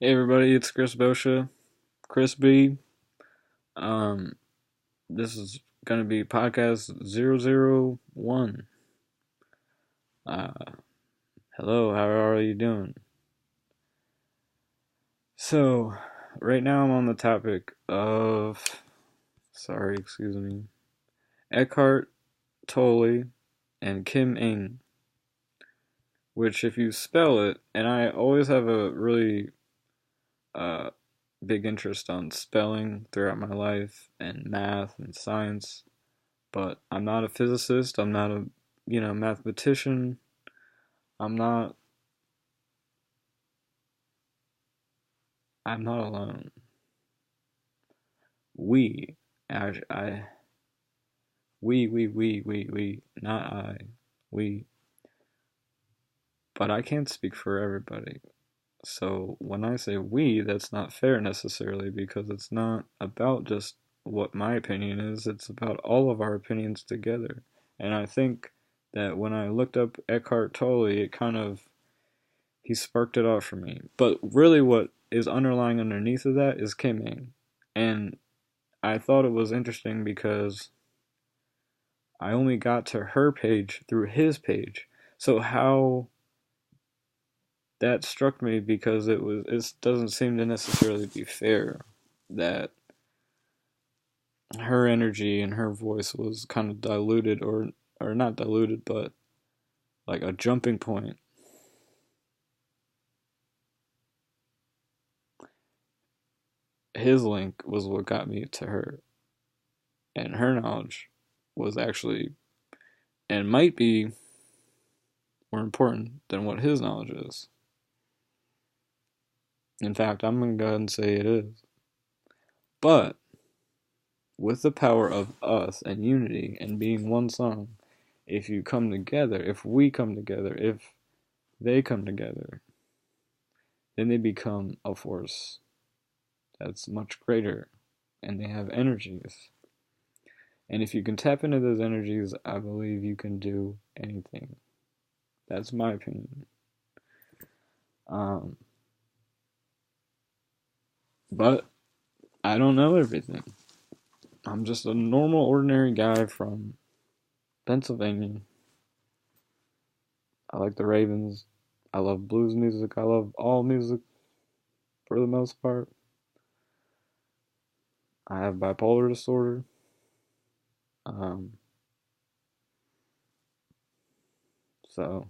Hey everybody, it's Chris Boscia, Chris B. Um, this is gonna be podcast 001. Uh, Hello, how are you doing? So, right now I'm on the topic of, excuse me, Eckhart Tolle and Kim Ing, which if you spell it, and I always have a really uh, big interest on spelling throughout my life and math and science. But I'm not a physicist. I'm not a, mathematician. I'm not. I'm not alone. We, I, we, not I, we. But I can't speak for everybody. So when I say we, that's not fair necessarily because it's not about just what my opinion is. It's about all of our opinions together. And I think that when I looked up Eckhart Tolle, it kind of he sparked it off for me. But really, what is underlying underneath of that is Kim Ing. And I thought it was interesting because I only got to her page through his page. So how that struck me because it doesn't seem to necessarily be fair that her energy and her voice was kind of diluted or not diluted but like a jumping point. His link was what got me to her, and her knowledge was actually and might be more important than what his knowledge is. In fact, I'm going to go ahead and say it is. But with the power of us and unity and being one song, if you come together, if we come together, if they come together, then they become a force that's much greater and they have energies. And if you can tap into those energies, I believe you can do anything. That's my opinion. Um, but I don't know everything. I'm just a normal, ordinary guy from Pennsylvania. I like the Ravens. I love blues music. I love all music for the most part. I have bipolar disorder. Um, so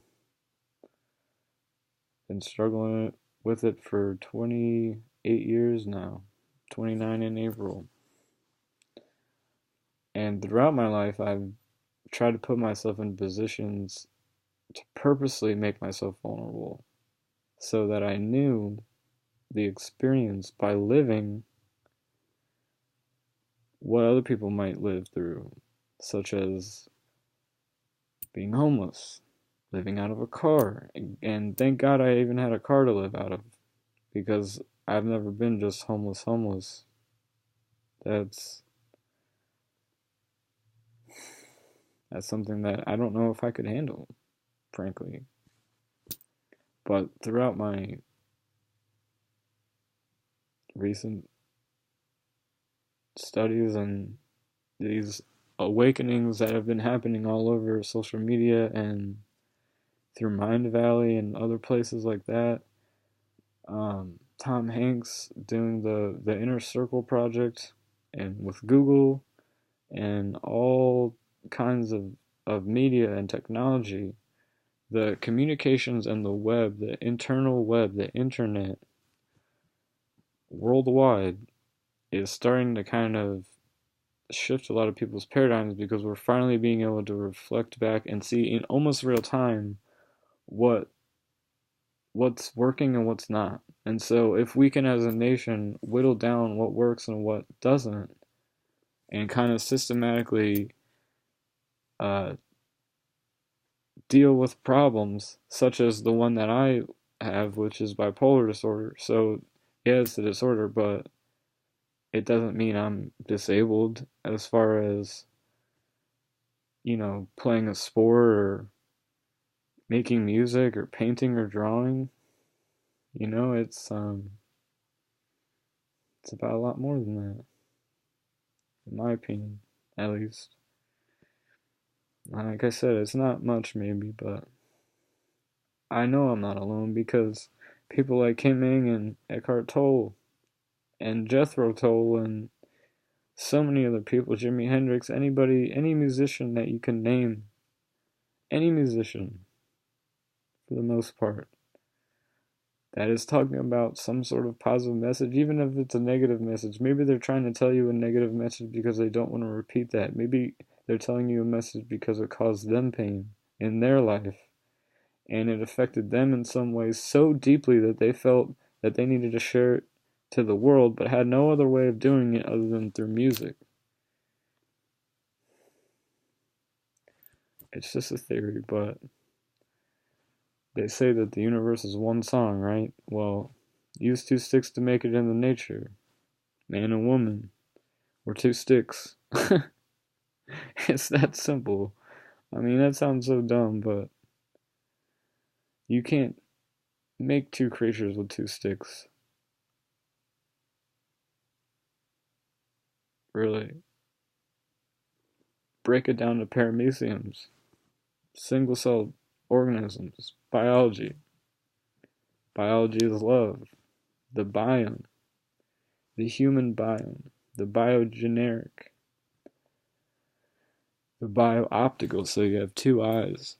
been struggling with it for 28 years now. 29 in April. And throughout my life, I've tried to put myself in positions to purposely make myself vulnerable so that I knew the experience by living what other people might live through, such as being homeless, living out of a car. And thank God I even had a car to live out of because I've never been just homeless. That's that's something that I don't know if I could handle, frankly. But throughout my recent studies and these awakenings that have been happening all over social media and through Mind Valley and other places like that. Tom Hanks doing the Inner Circle project and with Google and all kinds of media and technology, the communications and the web, the internal web, the internet worldwide is starting to kind of shift a lot of people's paradigms because we're finally being able to reflect back and see in almost real time what what's working and what's not. And so if we can as a nation whittle down what works and what doesn't and kind of systematically uh, deal with problems such as the one that I have, which is bipolar disorder. So yeah, it's a disorder, but it doesn't mean I'm disabled as far as, playing a sport or making music or painting or drawing. It's It's about a lot more than that, in my opinion, at least. Like I said, it's not much maybe, but I know I'm not alone because people like Kim Ng and Eckhart Tolle and Jethro Tull and so many other people, Jimi Hendrix, anybody, any musician that you can name, any musician for the most part, that is talking about some sort of positive message, even if it's a negative message. Maybe they're trying to tell you a negative message because they don't want to repeat that. Maybe they're telling you a message because it caused them pain in their life and it affected them in some ways so deeply that they felt that they needed to share it to the world but had no other way of doing it other than through music. It's just a theory, but they say that the universe is one song, right? Well, use two sticks to make it in the nature. Man and woman. We're two sticks. It's that simple. I mean, that sounds so dumb, but you can't make two creatures with two sticks. Really. Break it down to parameciums, single-celled organisms, biology. Biology is love. The biome. The human biome. The biogeneric. The bio-optical, so you have two eyes.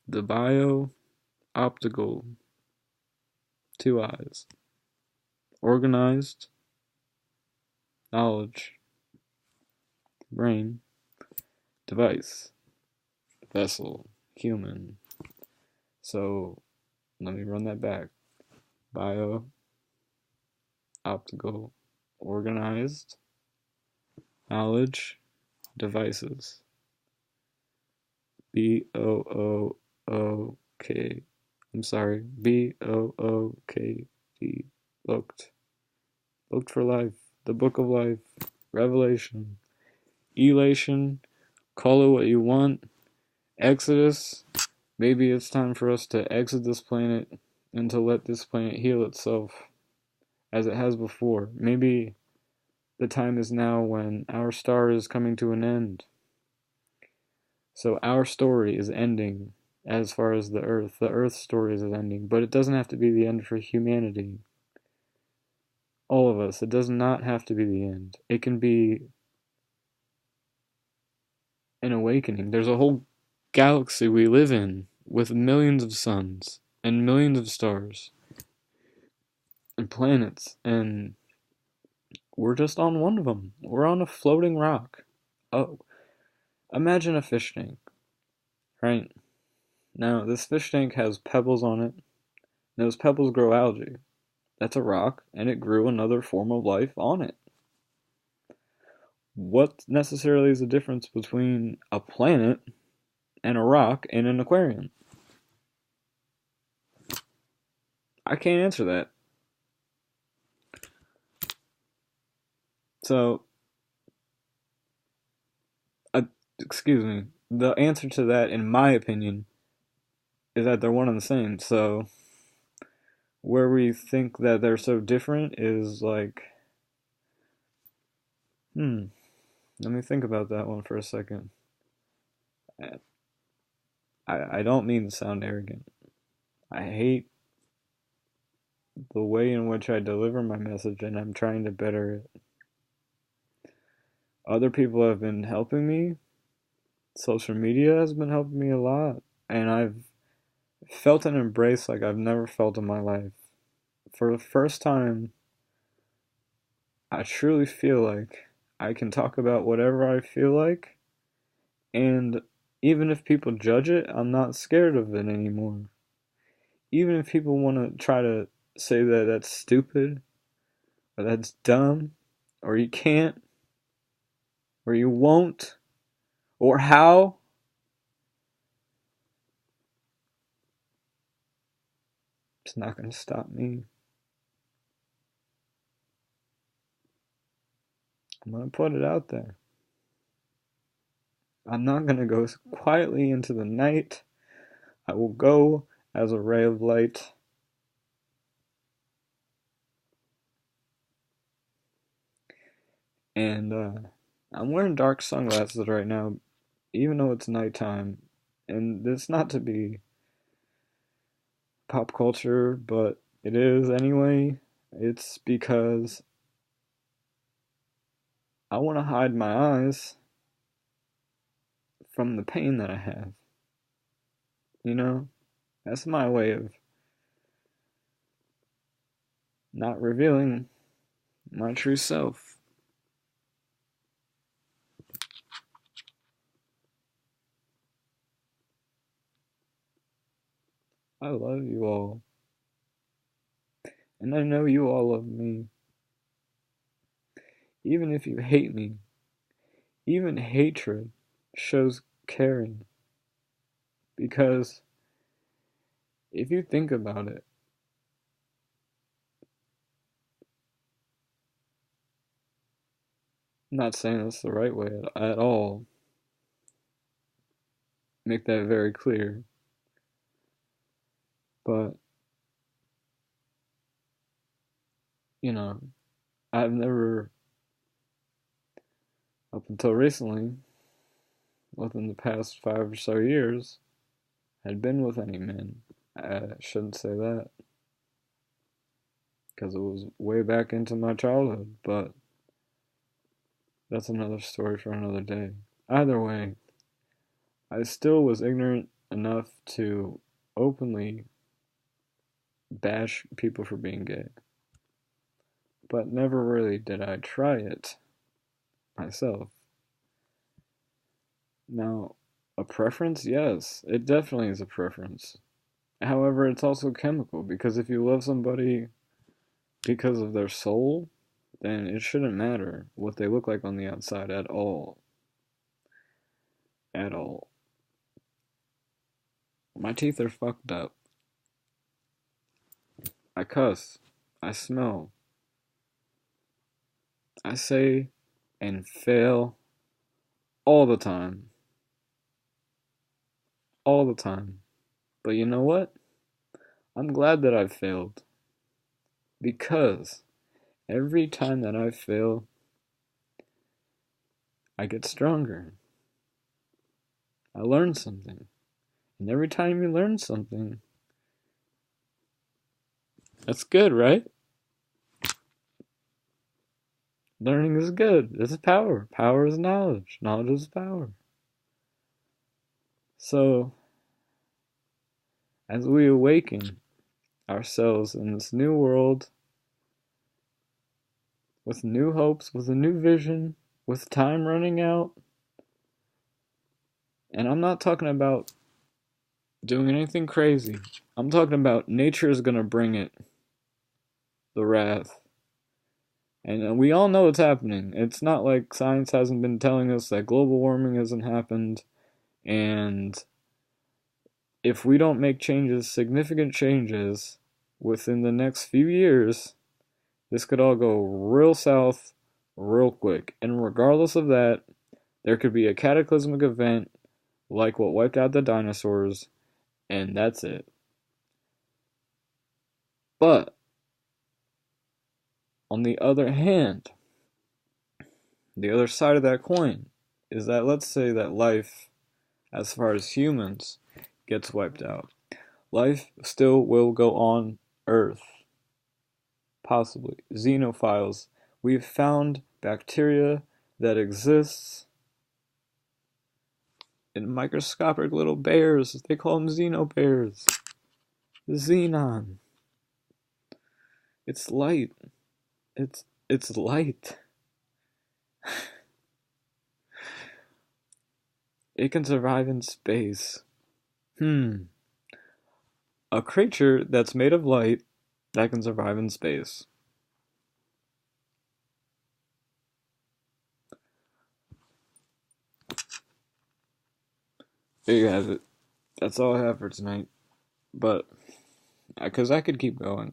The bio-optical, two eyes. Organized, knowledge, brain, device, vessel, human. So, let me run that back. Bio, optical, organized, knowledge, devices. B-O-O-O-K. I'm sorry. B-O-O-K-D. Booked. Booked for life. The book of life. Revelation. Elation. Call it what you want. Exodus. Maybe it's time for us to exit this planet and to let this planet heal itself as it has before. Maybe the time is now when our star is coming to an end. So our story is ending as far as the Earth. The Earth's story is ending, but it doesn't have to be the end for humanity. All of us. It does not have to be the end. It can be an awakening. There's a whole galaxy we live in with millions of suns and millions of stars and planets, and we're just on one of them. We're on a floating rock. Oh, imagine a fish tank, right? Now, this fish tank has pebbles on it. And those pebbles grow algae. That's a rock, and it grew another form of life on it. What necessarily is the difference between a planet and a rock in an aquarium? I can't answer that. So, excuse me, the answer to that, in my opinion, is that they're one and the same. So, where we think that they're so different is like, let me think about that one for a second. I don't mean to sound arrogant. I hate the way in which I deliver my message, and I'm trying to better it. Other people have been helping me. Social media has been helping me a lot, and I've felt an embrace like I've never felt in my life. For the first time, I truly feel like I can talk about whatever I feel like, and even if people judge it, I'm not scared of it anymore. Even if people want to try to say that that's stupid, or that's dumb, or you can't, or you won't, or how, it's not going to stop me. I'm going to put it out there. I'm not going to go quietly into the night. I will go as a ray of light. And I'm wearing dark sunglasses right now, even though it's nighttime. And it's not to be pop culture, but it is anyway. It's because I want to hide my eyes from the pain that I have. You know? That's my way of not revealing my true self. I love you all. And I know you all love me. Even if you hate me, even hatred shows caring. Because if you think about it, I'm not saying that's the right way at all. Make that very clear. But, you know, I've never, up until recently, within the past 5 or so years, had been with any men. I shouldn't say that, because it was way back into my childhood, but that's another story for another day. Either way, I still was ignorant enough to openly bash people for being gay. But never really did I try it myself. Now, a preference? Yes, it definitely is a preference. However, it's also chemical, because if you love somebody because of their soul, then it shouldn't matter what they look like on the outside at all. At all. My teeth are fucked up. I cuss. I smell. I say and fail all the time. All the time. But you know what? I'm glad that I've failed. Because every time that I fail, I get stronger. I learn something. And every time you learn something, that's good, right? Learning is good. It's power. Power is knowledge. Knowledge is power. So, as we awaken ourselves in this new world, with new hopes, with a new vision, with time running out, and I'm not talking about doing anything crazy. I'm talking about nature is going to bring it. The wrath. And we all know it's happening. It's not like science hasn't been telling us that global warming hasn't happened. And if we don't make changes, significant changes, within the next few years, this could all go real south real quick. And regardless of that, there could be a cataclysmic event like what wiped out the dinosaurs, and that's it. But, on the other hand, the other side of that coin is that let's say that life, as far as humans, gets wiped out. Life still will go on Earth. Possibly. Xenophiles. We've found bacteria that exists in microscopic little bears. They call them xenobears. Xenon. It's light. It's light. It can survive in space. A creature that's made of light that can survive in space. There you have it. That's all I have for tonight. But, because I could keep going.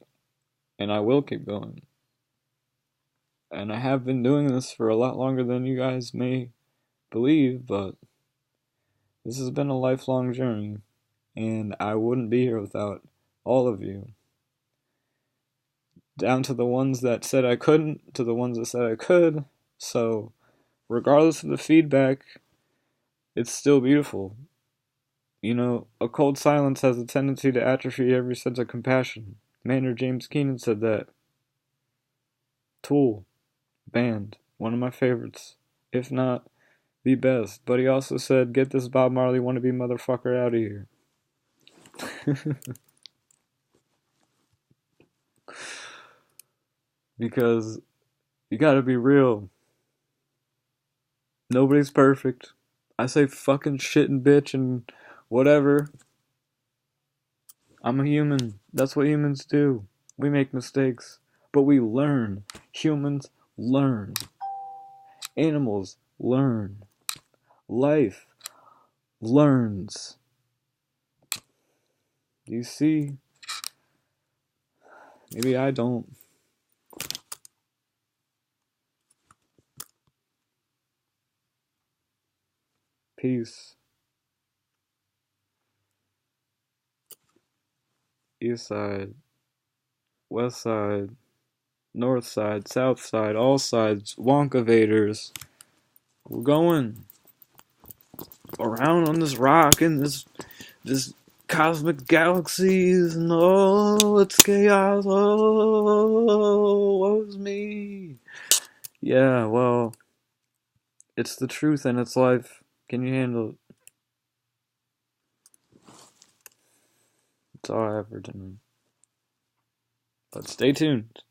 And I will keep going. And I have been doing this for a lot longer than you guys may believe, but this has been a lifelong journey. And I wouldn't be here without all of you. Down to the ones that said I couldn't, to the ones that said I could. So, regardless of the feedback, it's still beautiful. You know, a cold silence has a tendency to atrophy every sense of compassion. Maynard James Keenan said that. Tool, band, one of my favorites, if not the best. But he also said, get this Bob Marley wannabe motherfucker out of here. Because you gotta be real. Nobody's perfect. I say fucking shit and bitch and whatever. I'm a human. That's what humans do. We make mistakes, but we learn. Humans learn. Animals learn. Life learns. Do you see? Maybe I don't. Peace. East side, west side, north side, south side, all sides, Wonkavaders. We're going around on this rock in this cosmic galaxies, and oh, it's chaos. Oh, woe's me. Yeah, well, it's the truth and it's life. Can you handle it? That's all I have for tonight. But stay tuned.